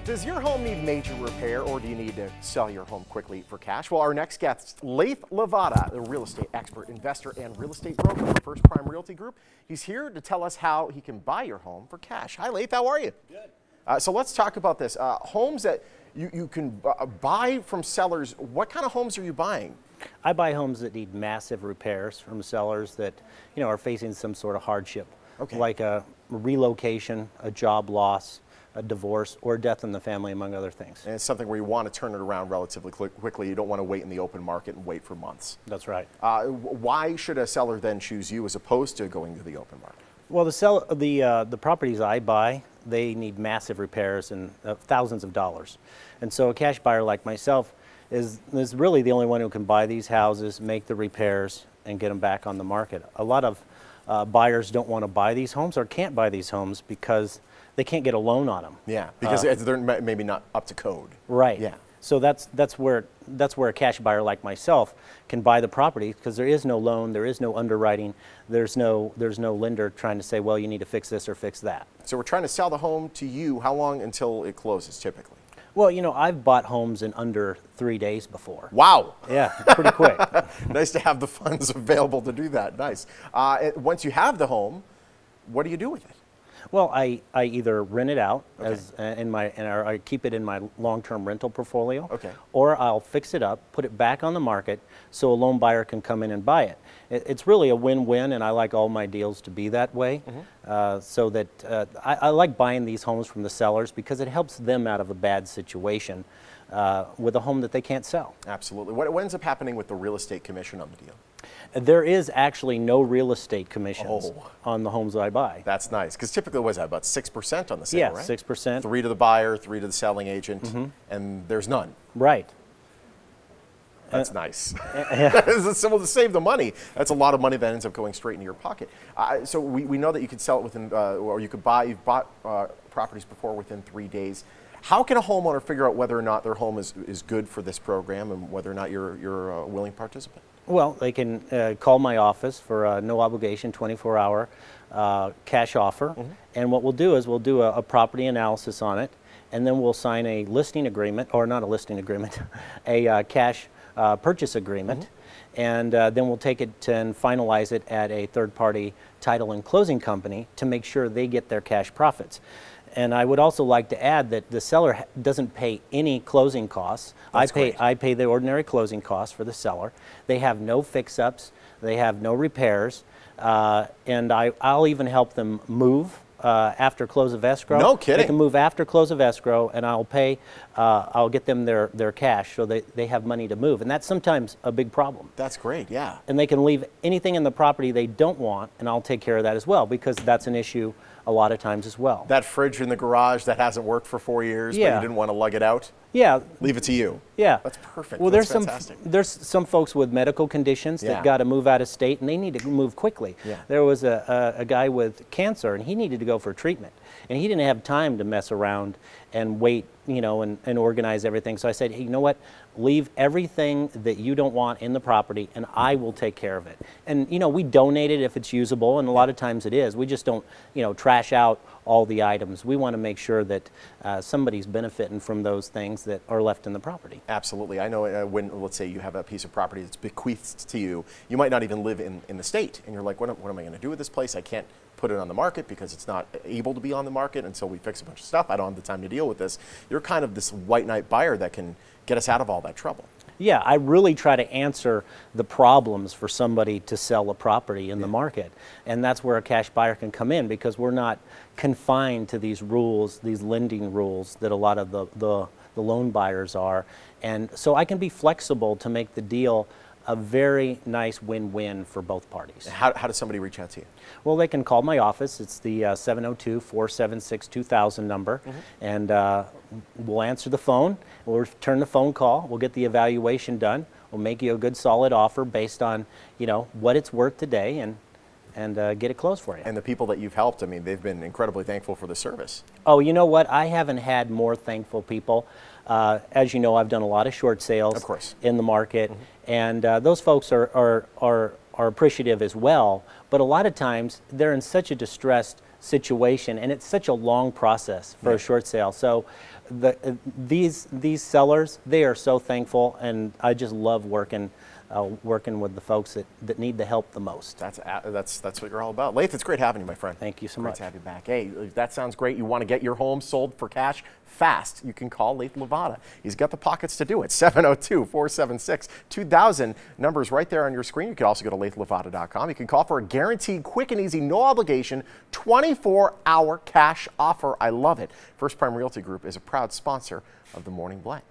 Does your home need major repair, or do you need to sell your home quickly for cash? Well, our next guest, Lathe Lavada, a real estate expert, investor, and real estate broker for First Prime Realty Group. He's here to tell us how he can buy your home for cash. Hi, Lathe. How are you? Good. So let's talk about this. Homes that you can buy from sellers. What kind of homes are you buying? I buy homes that need massive repairs from sellers that, are facing some sort of hardship, like a relocation, a job loss, a divorce, or death in the family, among other things. And it's something where you want to turn it around relatively quickly. You don't want to wait in the open market and wait for months. That's right. Why should a seller then choose you as opposed to going to the open market? Well, the properties I buy, they need massive repairs and thousands of dollars. And so a cash buyer like myself is really the only one who can buy these houses, make the repairs, and get them back on the market. A lot of buyers don't want to buy these homes or can't buy these homes because they can't get a loan on them. Yeah, because they're maybe not up to code. Right. Yeah. So that's where a cash buyer like myself can buy the property, because there is no loan, there is no underwriting, there's no lender trying to say, well, you need to fix this or fix that. So we're trying to sell the home to you. How long until it closes typically? Well, I've bought homes in under 3 days before. Wow. Yeah, pretty quick. Nice to have the funds available to do that. Nice. Once you have the home, what do you do with it? Well, I either rent it out or I keep it in my long-term rental portfolio, or I'll fix it up, put it back on the market so a loan buyer can come in and buy it. It's really a win-win, and I like all my deals to be that way. So that I like buying these homes from the sellers because it helps them out of a bad situation with a home that they can't sell. Absolutely. What ends up happening with the real estate commission on the deal? There is actually no real estate commissions on the homes that I buy. That's nice, because typically what is that, about 6% on the sale, right? Yeah, 6%. 3 to the buyer, 3 to the selling agent, and there's none. Right. That's nice. It's simple to save the money. That's a lot of money that ends up going straight into your pocket. So we know that you could sell it within, or you could buy, you've bought properties before within 3 days. How can a homeowner figure out whether or not their home is good for this program and whether or not you're a willing participant? Well, they can call my office for a no obligation 24-hour cash offer. And what we'll do is we'll do a property analysis on it, and then we'll sign a listing agreement, or not a listing agreement, a cash purchase agreement. And then we'll take it and finalize it at a third-party title and closing company to make sure they get their cash profits. And I would also like to add that the seller doesn't pay any closing costs. I pay the ordinary closing costs for the seller. They have no fix-ups. They have no repairs. And I'll even help them move after close of escrow. No kidding. They can move after close of escrow, and I'll get them their cash so they have money to move. And that's sometimes a big problem. That's great, yeah. And they can leave anything in the property they don't want, and I'll take care of that as well, because that's an issue a lot of times as well. That fridge in the garage that hasn't worked for 4 years, but you didn't want to lug it out? Yeah. Leave it to you. Yeah. That's perfect. Well, That's there's some folks with medical conditions that got to move out of state, and they need to move quickly. There was a guy with cancer, and he needed to go for treatment, and he didn't have time to mess around and wait, and organize everything. So I said, hey, you know what? Leave everything that you don't want in the property, and I will take care of it. And we donate it if it's usable, and a lot of times it is. We just don't trash out all the items. We want to make sure that somebody's benefiting from those things that are left in the property. Absolutely. I know when, let's say you have a piece of property that's bequeathed to you, you might not even live in the state, and you're like, what am I going to do with this place? I can't put it on the market because it's not able to be on the market until we fix a bunch of stuff. I don't have the time to deal with this. You're kind of this white knight buyer that can get us out of all that trouble. Yeah, I really try to answer the problems for somebody to sell a property in the market. And that's where a cash buyer can come in, because we're not confined to these rules, these lending rules that a lot of the loan buyers are. And so I can be flexible to make the deal a very nice win-win for both parties. How does somebody reach out to you? Well, they can call my office. It's the 702-476-2000 number, and we'll answer the phone. We'll return the phone call. We'll get the evaluation done. We'll make you a good, solid offer based on what it's worth today, and get it closed for you. And the people that you've helped, I mean, they've been incredibly thankful for the service. Oh, you know what? I haven't had more thankful people. As you know, I've done a lot of short sales in the market, and those folks are appreciative as well. But a lot of times they're in such a distressed situation, and it's such a long process for a short sale. So these sellers, they are so thankful, and I just love working with the folks that need the help the most. That's what you're all about. Lathe, it's great having you, my friend. Thank you so much. Great to have you back. Hey, that sounds great. You want to get your home sold for cash fast, you can call Lathe Lavada. He's got the pockets to do it. 702-476-2000. Numbers right there on your screen. You can also go to lathelavada.com. You can call for a guaranteed, quick and easy, no obligation, 24-hour cash offer. I love it. First Prime Realty Group is a proud sponsor of the Morning Blend.